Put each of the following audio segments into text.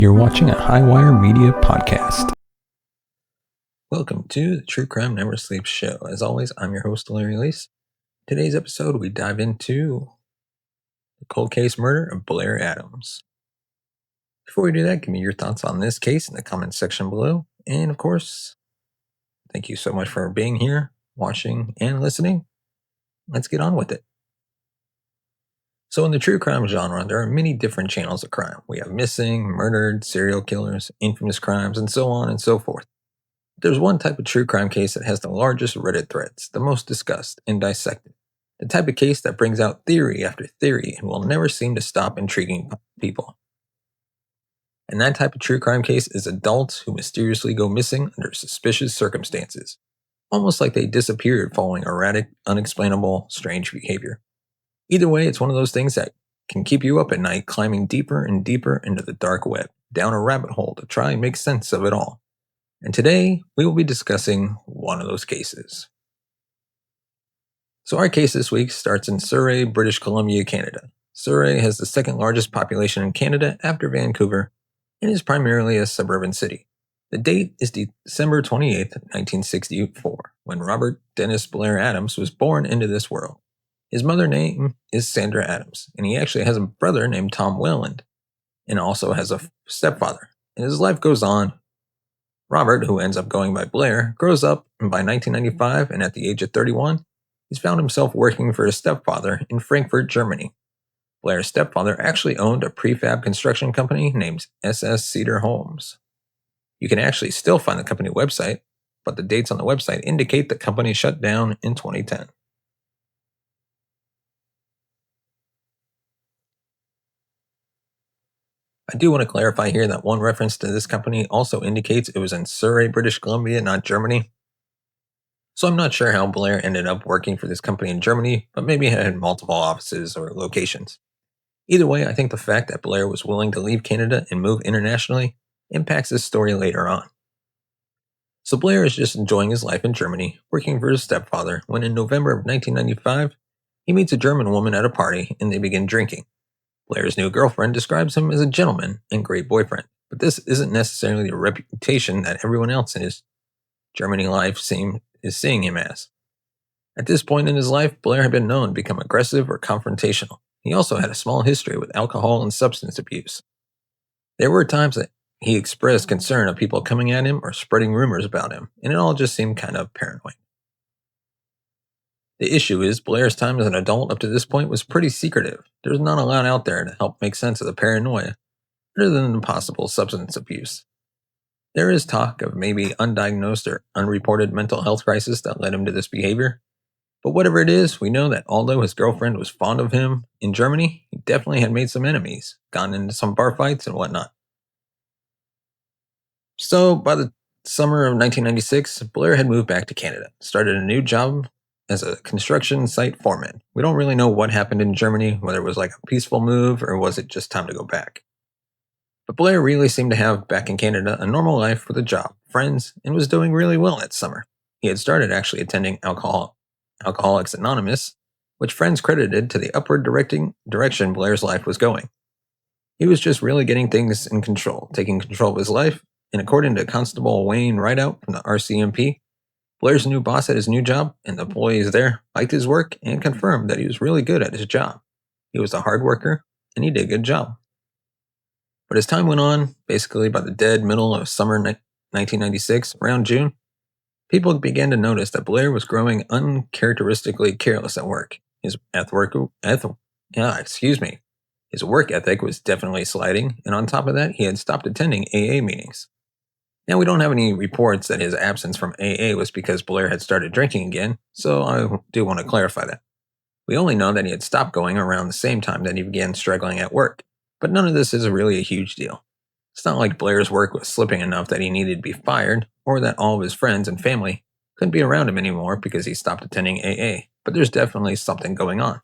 You're watching a Highwire Media podcast. Welcome to the True Crime Never Sleeps show. As always, I'm your host, Larry Lease. Today's episode, we dive into the cold case murder of Blair Adams. Before we do that, give me your thoughts on this case in the comments section below. And of course, thank you so much for being here, watching, and listening. Let's get on with it. So in the true crime genre, there are many different channels of crime. We have missing, murdered, serial killers, infamous crimes, and so on and so forth. There's one type of true crime case that has the largest Reddit threads, the most discussed and dissected. The type of case that brings out theory after theory and will never seem to stop intriguing people. And that type of true crime case is adults who mysteriously go missing under suspicious circumstances, almost like they disappeared following erratic, unexplainable, strange behavior. Either way, it's one of those things that can keep you up at night climbing deeper and deeper into the dark web, down a rabbit hole to try and make sense of it all. And today, we will be discussing one of those cases. So our case this week starts in Surrey, British Columbia, Canada. Surrey has the second largest population in Canada after Vancouver and is primarily a suburban city. The date is December 28th, 1964, when Robert Dennis Blair Adams was born into this world. His mother's name is Sandra Adams, and he actually has a brother named Tom Welland, and also has a stepfather. And his life goes on. Robert, who ends up going by Blair, grows up, and by 1995, and at the age of 31, he's found himself working for his stepfather in Frankfurt, Germany. Blair's stepfather actually owned a prefab construction company named SS Cedar Homes. You can actually still find the company website, but the dates on the website indicate the company shut down in 2010. I do want to clarify here that one reference to this company also indicates it was in Surrey, British Columbia, not Germany. So I'm not sure how Blair ended up working for this company in Germany, but maybe it had multiple offices or locations. Either way, I think the fact that Blair was willing to leave Canada and move internationally impacts his story later on. So Blair is just enjoying his life in Germany, working for his stepfather, when in November of 1995, he meets a German woman at a party and they begin drinking. Blair's new girlfriend describes him as a gentleman and great boyfriend, but this isn't necessarily the reputation that everyone else in his Germany life is seeing him as. At this point in his life, Blair had been known to become aggressive or confrontational. He also had a small history with alcohol and substance abuse. There were times that he expressed concern of people coming at him or spreading rumors about him, and it all just seemed kind of paranoid. The issue is Blair's time as an adult up to this point was pretty secretive. There's not a lot out there to help make sense of the paranoia, other than the possible substance abuse. There is talk of maybe undiagnosed or unreported mental health crisis that led him to this behavior. But whatever it is, we know that although his girlfriend was fond of him in Germany, he definitely had made some enemies, gotten into some bar fights and whatnot. So by the summer of 1996, Blair had moved back to Canada, started a new job as a construction site foreman. We don't really know what happened in Germany, whether it was like a peaceful move or was it just time to go back. But Blair really seemed to have, back in Canada, a normal life with a job, friends, and was doing really well that summer. He had started actually attending Alcoholics Anonymous, which friends credited to the upward direction Blair's life was going. He was just really getting things in control, taking control of his life, and according to Constable Wayne Rideout from the RCMP, Blair's new boss at his new job and the employees there liked his work and confirmed that he was really good at his job. He was a hard worker, and he did a good job. But as time went on, basically by the dead middle of summer 1996, around June, people began to notice that Blair was growing uncharacteristically careless at work. His work ethic was definitely sliding, and on top of that, he had stopped attending AA meetings. Now, we don't have any reports that his absence from AA was because Blair had started drinking again, so I do want to clarify that. We only know that he had stopped going around the same time that he began struggling at work, but none of this is really a huge deal. It's not like Blair's work was slipping enough that he needed to be fired, or that all of his friends and family couldn't be around him anymore because he stopped attending AA, but there's definitely something going on.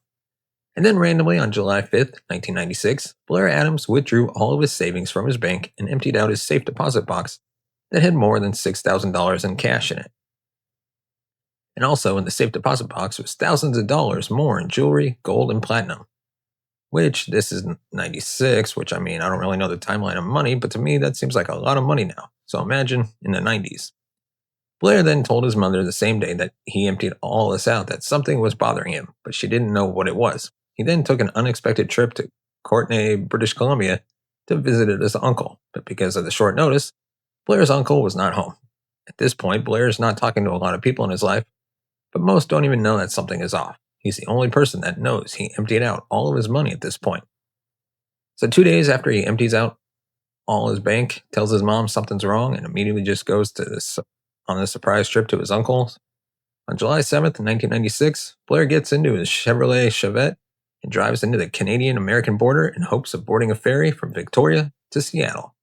And then randomly on July 5th, 1996, Blair Adams withdrew all of his savings from his bank and emptied out his safe deposit box that had more than $6,000 in cash in it. And also in the safe deposit box was thousands of dollars more in jewelry, gold, and platinum. which this is 96, which I don't really know the timeline of money, but to me, that seems like a lot of money now. So imagine in the 90s. Blair then told his mother the same day that he emptied all this out that something was bothering him, but she didn't know what it was. He then took an unexpected trip to Courtenay, British Columbia to visit his uncle, but because of the short notice, Blair's uncle was not home. At this point, Blair is not talking to a lot of people in his life, but most don't even know that something is off. He's the only person that knows he emptied out all of his money at this point. So 2 days after he empties out all his bank, tells his mom something's wrong, and immediately just goes on this surprise trip to his uncle's. On July 7th, 1996, Blair gets into his Chevrolet Chevette and drives into the Canadian-American border in hopes of boarding a ferry from Victoria to Seattle.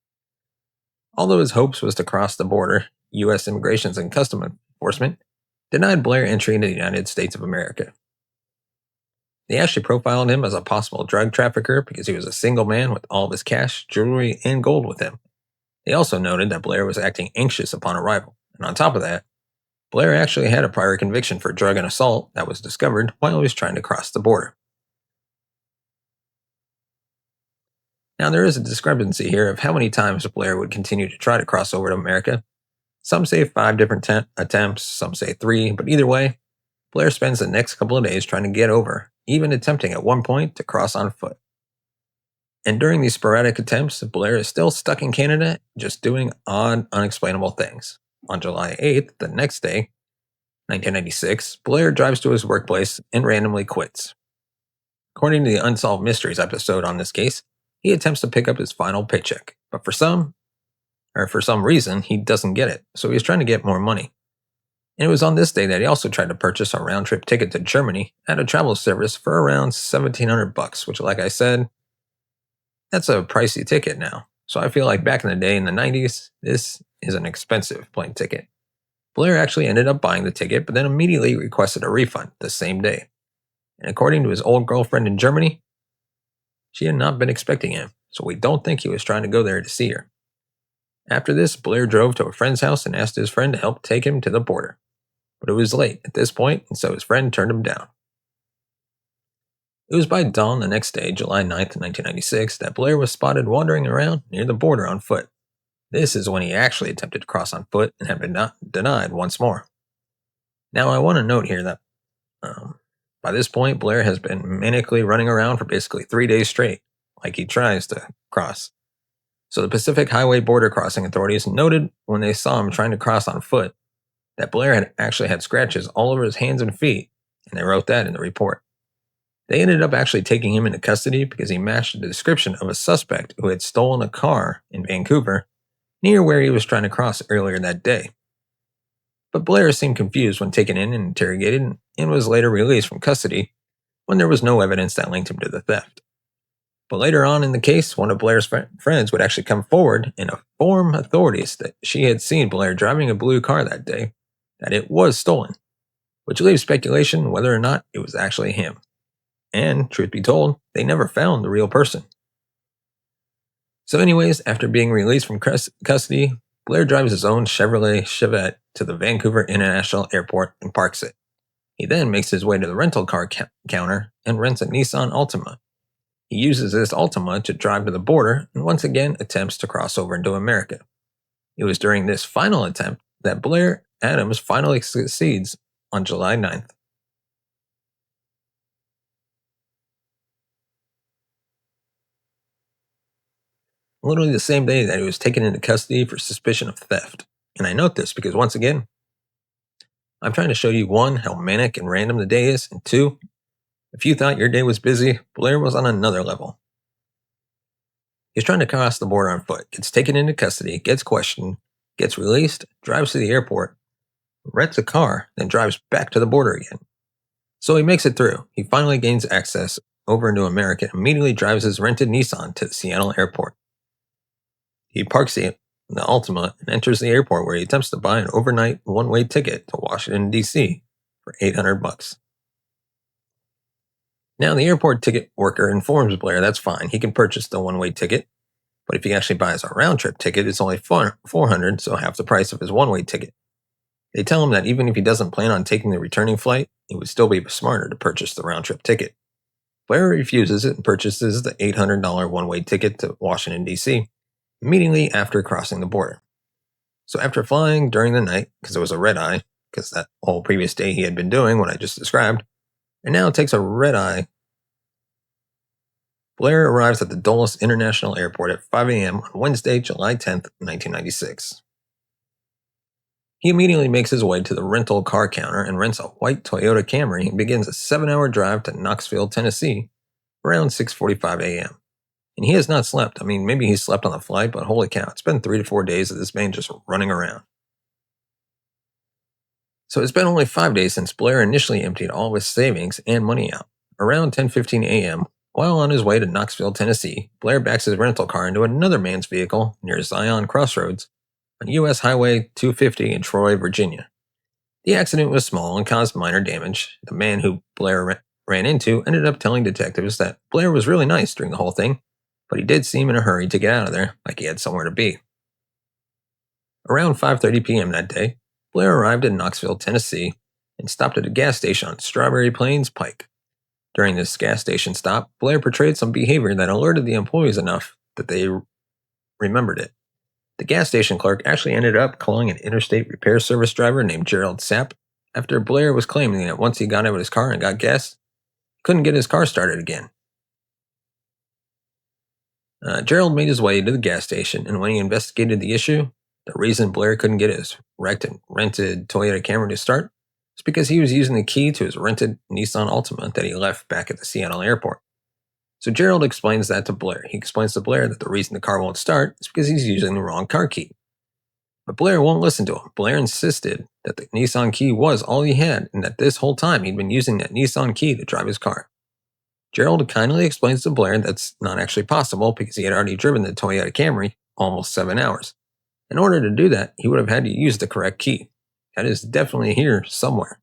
Although his hopes was to cross the border, U.S. Immigration and Customs Enforcement denied Blair entry into the United States of America. They actually profiled him as a possible drug trafficker because he was a single man with all of his cash, jewelry, and gold with him. They also noted that Blair was acting anxious upon arrival, and on top of that, Blair actually had a prior conviction for drug and assault that was discovered while he was trying to cross the border. Now, there is a discrepancy here of how many times Blair would continue to try to cross over to America. Some say 5 different attempts, some say 3, but either way, Blair spends the next couple of days trying to get over, even attempting at one point to cross on foot. And during these sporadic attempts, Blair is still stuck in Canada, just doing odd, unexplainable things. On July 8th, the next day, 1996, Blair drives to his workplace and randomly quits. According to the Unsolved Mysteries episode on this case, he attempts to pick up his final paycheck, but for some reason, he doesn't get it, so he's trying to get more money. And it was on this day that he also tried to purchase a round-trip ticket to Germany at a travel service for around $1,700, which, like I said, that's a pricey ticket now. So I feel like back in the day in the 90s, this is an expensive plane ticket. Blair actually ended up buying the ticket, but then immediately requested a refund the same day. And according to his old girlfriend in Germany, she had not been expecting him, so we don't think he was trying to go there to see her. After this, Blair drove to a friend's house and asked his friend to help take him to the border. But it was late at this point, and so his friend turned him down. It was by dawn the next day, July 9th, 1996, that Blair was spotted wandering around near the border on foot. This is when he actually attempted to cross on foot and had been denied once more. Now, I want to note here that by this point, Blair has been manically running around for basically 3 days straight, like he tries to cross. So the Pacific Highway Border Crossing Authorities noted when they saw him trying to cross on foot that Blair had actually had scratches all over his hands and feet, and they wrote that in the report. They ended up actually taking him into custody because he matched the description of a suspect who had stolen a car in Vancouver near where he was trying to cross earlier that day. But Blair seemed confused when taken in and interrogated and was later released from custody when there was no evidence that linked him to the theft. But later on in the case, one of Blair's friends would actually come forward and inform authorities that she had seen Blair driving a blue car that day, that it was stolen, which leaves speculation whether or not it was actually him. And, truth be told, they never found the real person. So anyways, after being released from custody, Blair drives his own Chevrolet Chevette to the Vancouver International Airport and parks it. He then makes his way to the rental car counter and rents a Nissan Altima. He uses this Altima to drive to the border and once again attempts to cross over into America. It was during this final attempt that Blair Adams finally succeeds on July 9th. Literally the same day that he was taken into custody for suspicion of theft. And I note this because once again, I'm trying to show you 1, how manic and random the day is, and 2, if you thought your day was busy, Blair was on another level. He's trying to cross the border on foot, gets taken into custody, gets questioned, gets released, drives to the airport, rents a car, then drives back to the border again. So he makes it through. He finally gains access over into America and immediately drives his rented Nissan to the Seattle airport. He parks the Altima and enters the airport where he attempts to buy an overnight one-way ticket to Washington, D.C. for $800. Now, the airport ticket worker informs Blair that's fine, he can purchase the one-way ticket, but if he actually buys a round-trip ticket, it's only $400, so half the price of his one-way ticket. They tell him that even if he doesn't plan on taking the returning flight, it would still be smarter to purchase the round-trip ticket. Blair refuses it and purchases the $800 one-way ticket to Washington, D.C., immediately after crossing the border. So after flying during the night, because it was a red eye, because that whole previous day he had been doing what I just described, and now takes a red eye, Blair arrives at the Dulles International Airport at 5 a.m. on Wednesday, July 10th, 1996. He immediately makes his way to the rental car counter and rents a white Toyota Camry and begins a 7-hour drive to Knoxville, Tennessee, around 6:45 a.m. And he has not slept. I mean, maybe he slept on the flight, but holy cow, it's been 3 to 4 days of this man just running around. So it's been only 5 days since Blair initially emptied all of his savings and money out. Around 10:15 a.m., while on his way to Knoxville, Tennessee, Blair backs his rental car into another man's vehicle near Zion Crossroads on U.S. Highway 250 in Troy, Virginia. The accident was small and caused minor damage. The man who Blair ran into ended up telling detectives that Blair was really nice during the whole thing, but he did seem in a hurry to get out of there, like he had somewhere to be. Around 5:30 p.m. that day, Blair arrived in Knoxville, Tennessee, and stopped at a gas station on Strawberry Plains Pike. During this gas station stop, Blair portrayed some behavior that alerted the employees enough that they remembered it. The gas station clerk actually ended up calling an interstate repair service driver named Gerald Sapp after Blair was claiming that once he got out of his car and got gas, he couldn't get his car started again. Gerald made his way to the gas station, and when he investigated the issue, the reason Blair couldn't get his wrecked and rented Toyota Camry to start was because he was using the key to his rented Nissan Altima that he left back at the Seattle airport. So Gerald explains that to Blair. He explains to Blair that the reason the car won't start is because he's using the wrong car key. But Blair won't listen to him. Blair insisted that the Nissan key was all he had and that this whole time he'd been using that Nissan key to drive his car. Gerald kindly explains to Blair that's not actually possible because he had already driven the Toyota Camry almost 7 hours. In order to do that, he would have had to use the correct key. That is definitely here somewhere.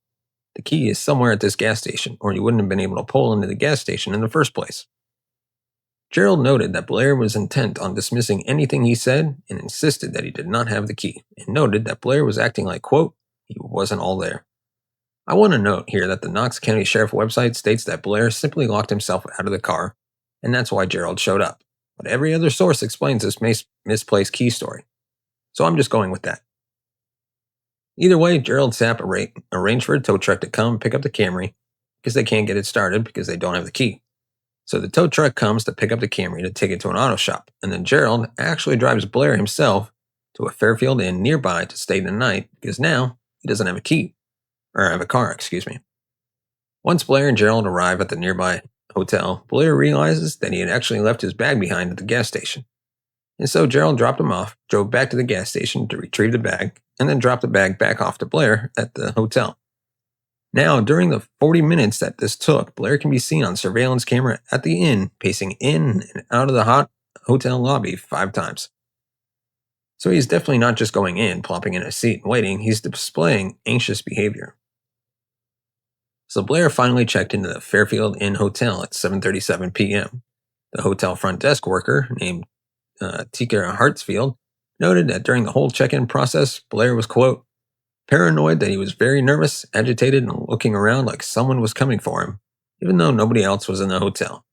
The key is somewhere at this gas station, or he wouldn't have been able to pull into the gas station in the first place. Gerald noted that Blair was intent on dismissing anything he said and insisted that he did not have the key, and noted that Blair was acting like, quote, he wasn't all there. I want to note here that the Knox County Sheriff website states that Blair simply locked himself out of the car, and that's why Gerald showed up. But every other source explains this misplaced key story. So I'm just going with that. Either way, Gerald Sapp arranged for a tow truck to come pick up the Camry because they can't get it started because they don't have the key. So the tow truck comes to pick up the Camry to take it to an auto shop, and then Gerald actually drives Blair himself to a Fairfield Inn nearby to stay the night because now he doesn't have a car. Once Blair and Gerald arrive at the nearby hotel, Blair realizes that he had actually left his bag behind at the gas station. And so Gerald dropped him off, drove back to the gas station to retrieve the bag, and then dropped the bag back off to Blair at the hotel. Now, during the 40 minutes that this took, Blair can be seen on surveillance camera at the inn, pacing in and out of the hot hotel lobby 5 times. So he's definitely not just going in, plopping in a seat and waiting, he's displaying anxious behavior. So Blair finally checked into the Fairfield Inn Hotel at 7:37 p.m. The hotel front desk worker, named Tika Hartsfield, noted that during the whole check-in process, Blair was, quote, paranoid that he was very nervous, agitated, and looking around like someone was coming for him, even though nobody else was in the hotel.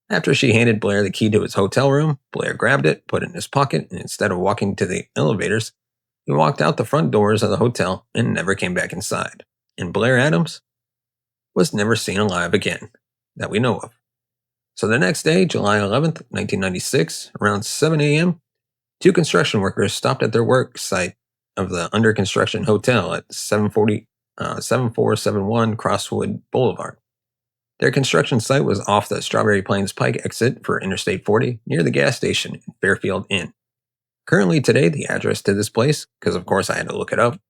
After she handed Blair the key to his hotel room, Blair grabbed it, put it in his pocket, and instead of walking to the elevators, he walked out the front doors of the hotel and never came back inside. And Blair Adams was never seen alive again, that we know of. So the next day, July 11th, 1996, around 7 a.m., 2 construction workers stopped at their work site of the under construction hotel at 7471 Crosswood Boulevard. Their construction site was off the Strawberry Plains Pike exit for Interstate 40 near the gas station in Fairfield Inn. Currently today, the address to this place, because of course I had to look it up,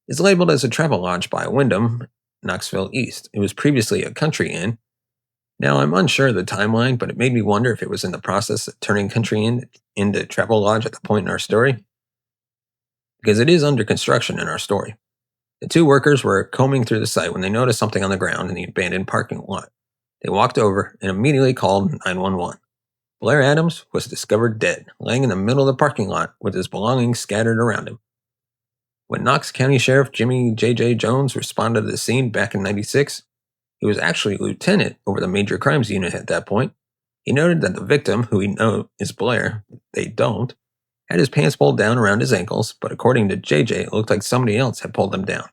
is labeled as a travel lodge by Wyndham, Knoxville East. It was previously a country inn. Now, I'm unsure of the timeline, but it made me wonder if it was in the process of turning country inn into travel lodge at the point in our story, because it is under construction in our story. The 2 workers were combing through the site when they noticed something on the ground in the abandoned parking lot. They walked over and immediately called 911. Blair Adams was discovered dead, laying in the middle of the parking lot with his belongings scattered around him. When Knox County Sheriff Jimmy J.J. Jones responded to the scene back in '96, He was actually lieutenant over the major crimes unit at that point. He noted that the victim, who we know is Blair, they don't, had his pants pulled down around his ankles, but according to JJ, it looked like somebody else had pulled them down.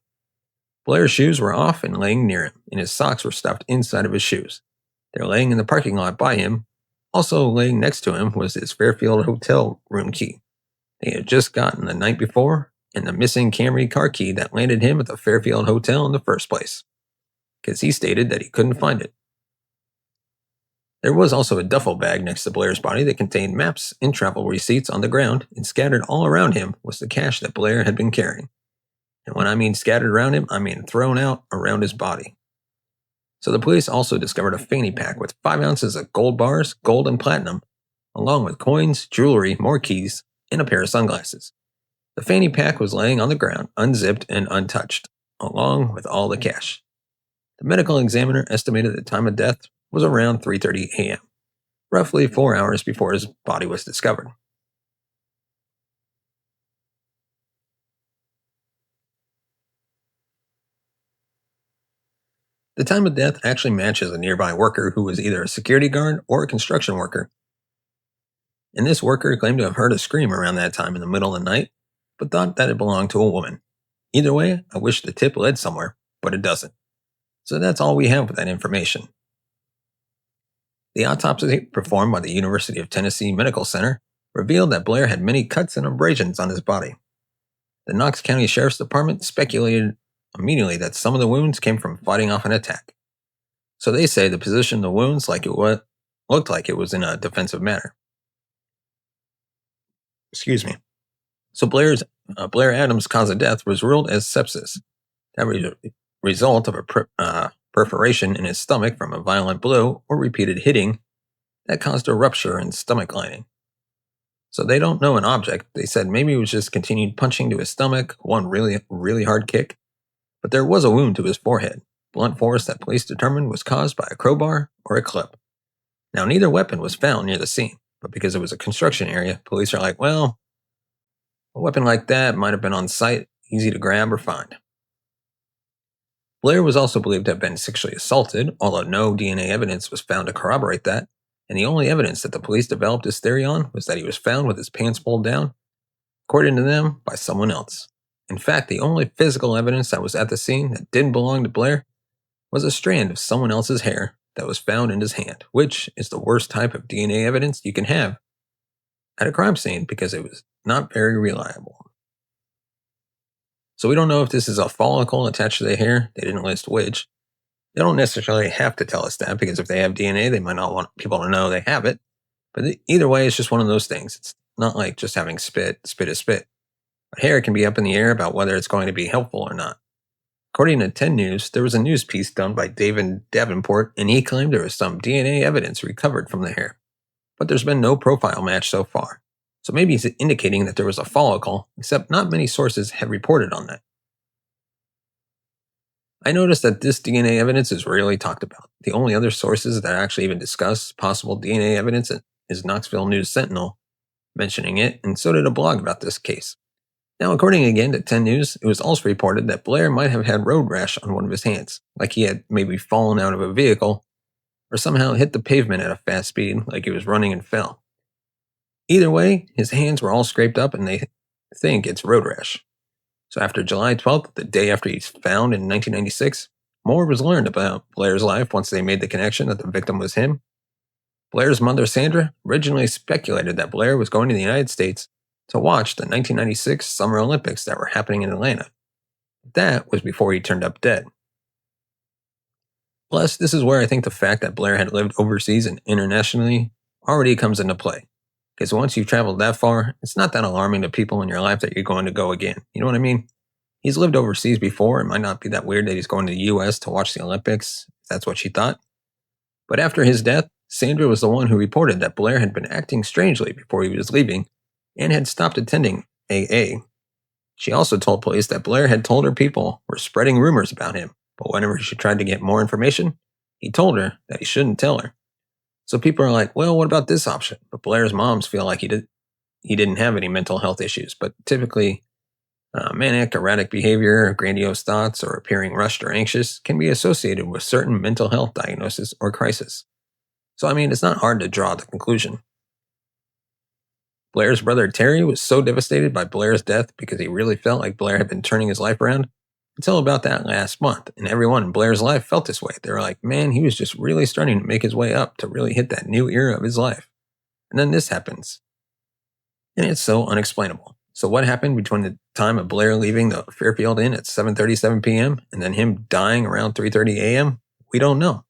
Blair's shoes were off and laying near him, and his socks were stuffed inside of his shoes. They were laying in the parking lot by him. Also laying next to him was his Fairfield hotel room key. They had just gotten the night before, and the missing Camry car key that landed him at the Fairfield hotel in the first place, because he stated that he couldn't find it. There was also a duffel bag next to Blair's body that contained maps and travel receipts on the ground, and scattered all around him was the cash that Blair had been carrying. And when I mean scattered around him, I mean thrown out around his body. So the police also discovered a fanny pack with 5 ounces of gold bars, gold and platinum, along with coins, jewelry, more keys, and a pair of sunglasses. The fanny pack was laying on the ground, unzipped and untouched, along with all the cash. The medical examiner estimated the time of death was around 3:30 a.m., roughly 4 hours before his body was discovered. The time of death actually matches a nearby worker who was either a security guard or a construction worker. And this worker claimed to have heard a scream around that time in the middle of the night, but thought that it belonged to a woman. Either way, I wish the tip led somewhere, but it doesn't. So that's all we have with that information. The autopsy performed by the University of Tennessee Medical Center revealed that Blair had many cuts and abrasions on his body. The Knox County Sheriff's Department speculated immediately that some of the wounds came from fighting off an attack. So they say the position of the wounds looked like it was in a defensive manner. Excuse me. So Blair Adams' cause of death was ruled as sepsis. That was a result of a perforation in his stomach from a violent blow or repeated hitting that caused a rupture in stomach lining. So they don't know an object. They said maybe it was just continued punching to his stomach, one really, really hard kick. But there was a wound to his forehead, blunt force that police determined was caused by a crowbar or a clip. Now, neither weapon was found near the scene, but because it was a construction area, police are like, well, a weapon like that might have been on site, easy to grab or find. Blair was also believed to have been sexually assaulted, although no DNA evidence was found to corroborate that, and the only evidence that the police developed this theory on was that he was found with his pants pulled down, according to them, by someone else. In fact, the only physical evidence that was at the scene that didn't belong to Blair was a strand of someone else's hair that was found in his hand, which is the worst type of DNA evidence you can have at a crime scene because it was not very reliable. So we don't know if this is a follicle attached to the hair. They didn't list which. They don't necessarily have to tell us that because if they have DNA, they might not want people to know they have it. But either way, it's just one of those things. It's not like just having spit is spit. But hair can be up in the air about whether it's going to be helpful or not. According to 10 News, there was a news piece done by David Davenport, and he claimed there was some DNA evidence recovered from the hair. But there's been no profile match so far. So maybe he's indicating that there was a follicle, except not many sources have reported on that. I noticed that this DNA evidence is rarely talked about. The only other sources that actually even discuss possible DNA evidence is Knoxville News Sentinel mentioning it, and so did a blog about this case. Now, according again to 10 News, it was also reported that Blair might have had road rash on one of his hands, like he had maybe fallen out of a vehicle, or somehow hit the pavement at a fast speed, like he was running and fell. Either way, his hands were all scraped up and they think it's road rash. So after July 12th, the day after he's found in 1996, more was learned about Blair's life once they made the connection that the victim was him. Blair's mother, Sandra, originally speculated that Blair was going to the United States to watch the 1996 Summer Olympics that were happening in Atlanta. That was before he turned up dead. Plus, this is where I think the fact that Blair had lived overseas and internationally already comes into play. Because once you've traveled that far, it's not that alarming to people in your life that you're going to go again. You know what I mean? He's lived overseas before. It might not be that weird that he's going to the U.S. to watch the Olympics, if that's what she thought. But after his death, Sandra was the one who reported that Blair had been acting strangely before he was leaving and had stopped attending AA. She also told police that Blair had told her people were spreading rumors about him, but whenever she tried to get more information, he told her that he shouldn't tell her. So people are like, well, what about this option? But Blair's moms feel like he didn't have any mental health issues, but typically Manic, erratic behavior, grandiose thoughts, or appearing rushed or anxious can be associated with certain mental health diagnosis or crisis. So, it's not hard to draw the conclusion. Blair's brother Terry was so devastated by Blair's death because he really felt like Blair had been turning his life around until about that last month. And everyone in Blair's life felt this way. They were like, man, he was just really starting to make his way up to really hit that new era of his life. And then this happens. And it's so unexplainable. So what happened between the time of Blair leaving the Fairfield Inn at 7:37 p.m. and then him dying around 3:30 a.m.? We don't know.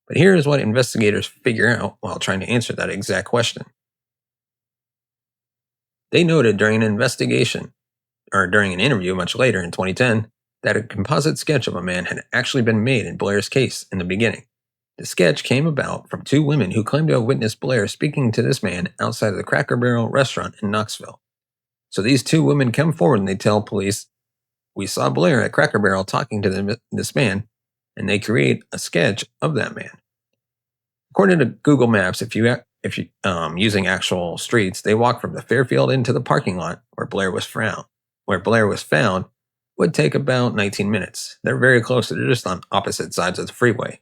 But here is what investigators figure out while trying to answer that exact question. They noted during an interview much later in 2010, that a composite sketch of a man had actually been made in Blair's case in the beginning. The sketch came about from two women who claimed to have witnessed Blair speaking to this man outside of the Cracker Barrel restaurant in Knoxville. So these two women come forward and they tell police, we saw Blair at Cracker Barrel talking to this man, and they create a sketch of that man. According to Google Maps, if you using actual streets, they walk from the Fairfield into the parking lot where Blair was found would take about 19 minutes. They're very close. They're just on opposite sides of the freeway.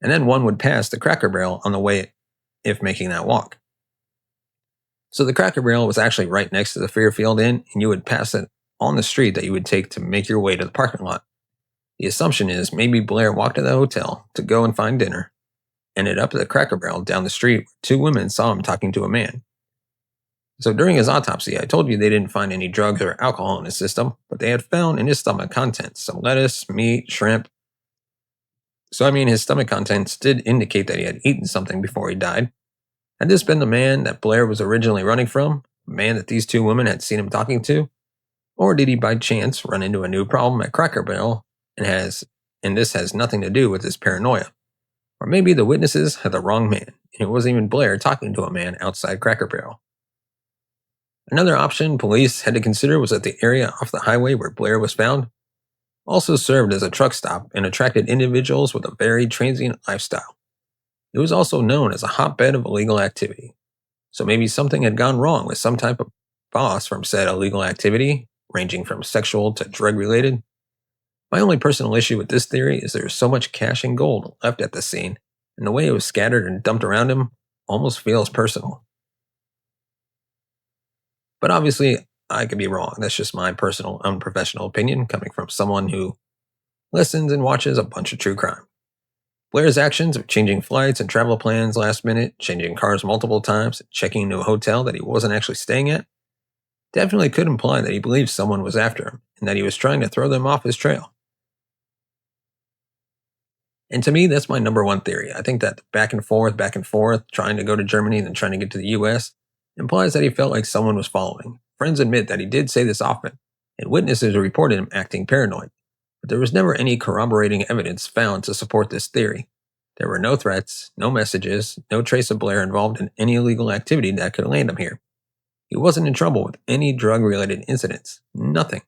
And then one would pass the Cracker Barrel on the way if making that walk. So the Cracker Barrel was actually right next to the Fairfield Inn, and you would pass it on the street that you would take to make your way to the parking lot. The assumption is maybe Blair walked to the hotel to go and find dinner, ended up at the Cracker Barrel down the street where two women saw him talking to a man. So during his autopsy, I told you they didn't find any drugs or alcohol in his system, but they had found in his stomach contents some lettuce, meat, shrimp. So his stomach contents did indicate that he had eaten something before he died. Had this been the man that Blair was originally running from, the man that these two women had seen him talking to? Or did he by chance run into a new problem at Cracker Barrel and this has nothing to do with his paranoia? Or maybe the witnesses had the wrong man, and it wasn't even Blair talking to a man outside Cracker Barrel. Another option police had to consider was that the area off the highway where Blair was found also served as a truck stop and attracted individuals with a very transient lifestyle. It was also known as a hotbed of illegal activity. So maybe something had gone wrong with some type of boss from said illegal activity, ranging from sexual to drug-related. My only personal issue with this theory is there is so much cash and gold left at the scene, and the way it was scattered and dumped around him almost feels personal. But obviously, I could be wrong. That's just my personal, unprofessional opinion coming from someone who listens and watches a bunch of true crime. Blair's actions of changing flights and travel plans last minute, changing cars multiple times, checking into a hotel that he wasn't actually staying at, definitely could imply that he believed someone was after him and that he was trying to throw them off his trail. And to me, that's my number one theory. I think that back and forth, trying to go to Germany and then trying to get to the US implies that he felt like someone was following. Friends admit that he did say this often, and witnesses reported him acting paranoid. But there was never any corroborating evidence found to support this theory. There were no threats, no messages, no trace of Blair involved in any illegal activity that could land him here. He wasn't in trouble with any drug-related incidents. Nothing.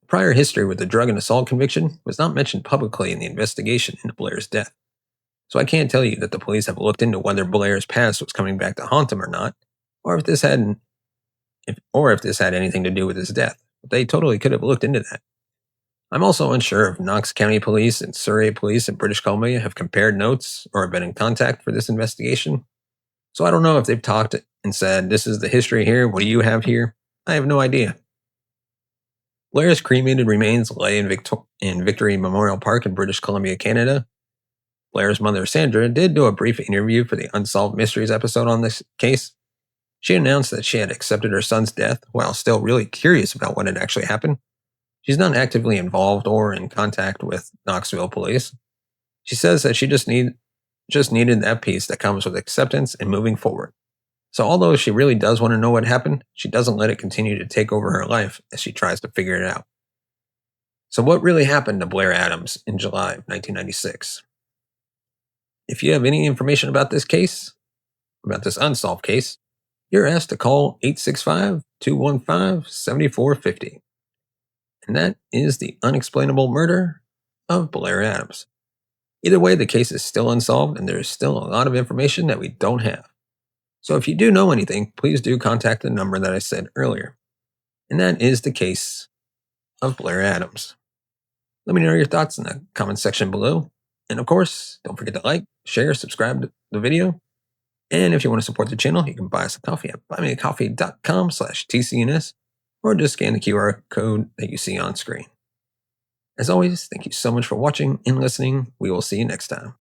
Prior history with the drug and assault conviction was not mentioned publicly in the investigation into Blair's death. So I can't tell you that the police have looked into whether Blair's past was coming back to haunt him or not, or if this had anything to do with his death. But they totally could have looked into that. I'm also unsure if Knox County Police and Surrey Police in British Columbia have compared notes or have been in contact for this investigation. So I don't know if they've talked and said, this is the history here, what do you have here? I have no idea. Blair's cremated remains lay in Victory Memorial Park in British Columbia, Canada. Blair's mother, Sandra, did do a brief interview for the Unsolved Mysteries episode on this case. She announced that she had accepted her son's death while still really curious about what had actually happened. She's not actively involved or in contact with Knoxville police. She says that she just needed that peace that comes with acceptance and moving forward. So although she really does want to know what happened, she doesn't let it continue to take over her life as she tries to figure it out. So what really happened to Blair Adams in July of 1996? If you have any information about this unsolved case, you're asked to call 865-215-7450. And that is the unexplainable murder of Blair Adams. Either way, the case is still unsolved and there is still a lot of information that we don't have. So if you do know anything, please do contact the number that I said earlier. And that is the case of Blair Adams. Let me know your thoughts in the comment section below. And of course, don't forget to like, share, subscribe to the video. And if you want to support the channel, you can buy us a coffee at buymeacoffee.com/TCNS or just scan the QR code that you see on screen. As always, thank you so much for watching and listening. We will see you next time.